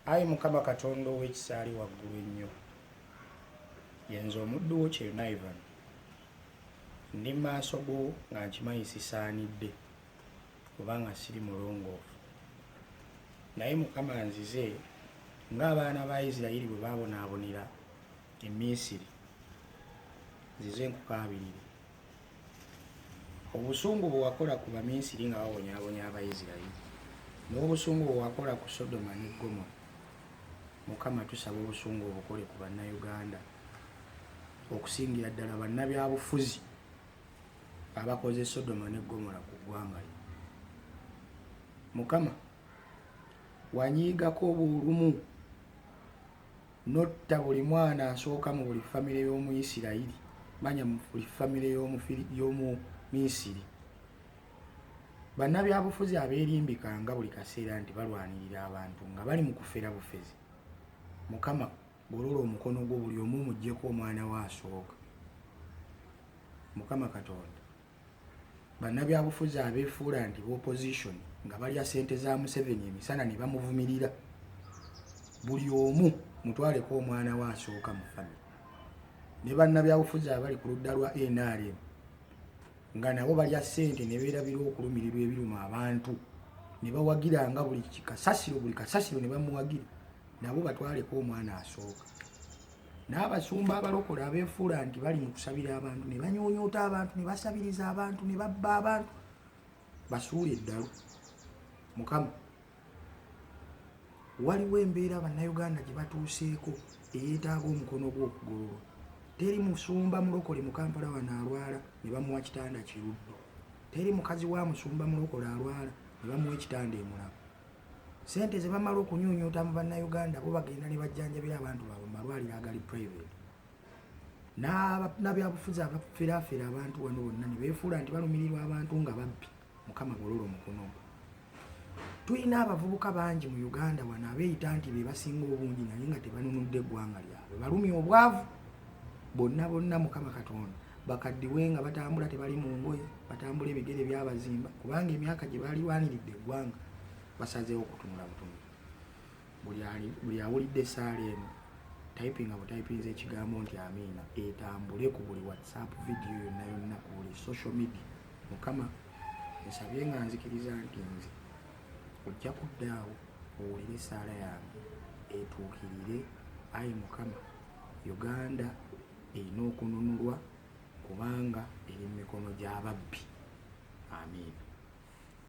Ayi Mukama Katonda ow'ekisaali waggulu ennyo, yenze omuddu wo Kyeyune Ivan, ndi mu maaso go nga nkimanyi sisaanidde kubanga siri mulongoofu, naye Mukama nzize ng'abaana ba Isirayiri bwe baabonaabonera e Misiri, nzize nkukaabirire obusungu bwe wakola ku Bamisiri nga babonyaabonya Abayisirayiri n'obusungu bwe wakola ku Sodoma ne Gomora, Mukama tusaba obusungu obukole ku bannayuganda, okusingira ddala bannabyabufuzi abakoze Sodoma ne Gomora ku ggwanga lyo. Mukama wanyiigako obulumu notta buli mwana asooka mu buli famire y'Omuyisirayiri, manya mu buli famire y'omu Misiri. Bannabyabufuzi abeerimbikanga buli kaseera nti balwanirira abantu nga bali mu kufera bufezi. Mukama golola omukono gwo buli omu muggyeko omwana we asooka. Mukama Katonda, bannabyabufuzi abeefuula nti opposition nga balya ssente za Museveni emisana ne bamuvumirira, buli omu mutwaleko omwana we asooka mu famire. Ne bannabyabufuzi abali ku ludda lwa NRM nga nabo balya ssente ne beerabira okulumirirwa ebiruma abantu, ne bawagiranga buli kasasiro ne bamuwagira, nabo batwaleko omwana asooka. N'abasumba abalokole abeefuula nti bali mu kusabira abantu ne banyoonyoota abantu ne basabiriza abantu ne babba abantu, basuule eddalu. Mukama, waliwo embeera bannayuganda gye batuuseeko eyeetaaga omukono gw'okugololwa. Teri musumba mulokole mu Kampala wano alwala ne bamuwa kitanda kiruddo. Teri mukazi wa musumba mulokole alwala ne bamuwa ekitanda emulago. Ssente ze bamala okunyonyoota mu bannayuganda bo bagenda ne bajjanjabira abantu baabwe mu malwaliro agali private. N'ababyabufuzi abaferaafera abantu wano bonna ne beefuula nti balumirirwa abantu nga babbi. Mukama golola omukono gwo. Tulina abavubuka bangi mu Uganda wano abeeyita nti be basinga obungi naye nga tebanunudde eggwanga lyabwe, balumya obwavu bonna Mukama Katonda. Bakaddiwe nga batambula tebali mu ngoye, batambula ebigere byabazimba kubanga emyaka gye balirwaniridde eggwanga basazeewo okutunula butunula. Buli awulidde essaala eno typinga butayipinze ekigambo nti amiina, etambule ku buli WhatsApp video yonna ku buli social media. Mukama nsabye nga nzikiriza nti nze ojja kuddaawo owulire essaala yange etuukirire. Ayi Mukama, Uganda erina okununulwa kubanga eri mu mikono gy'ababbi. Amiina.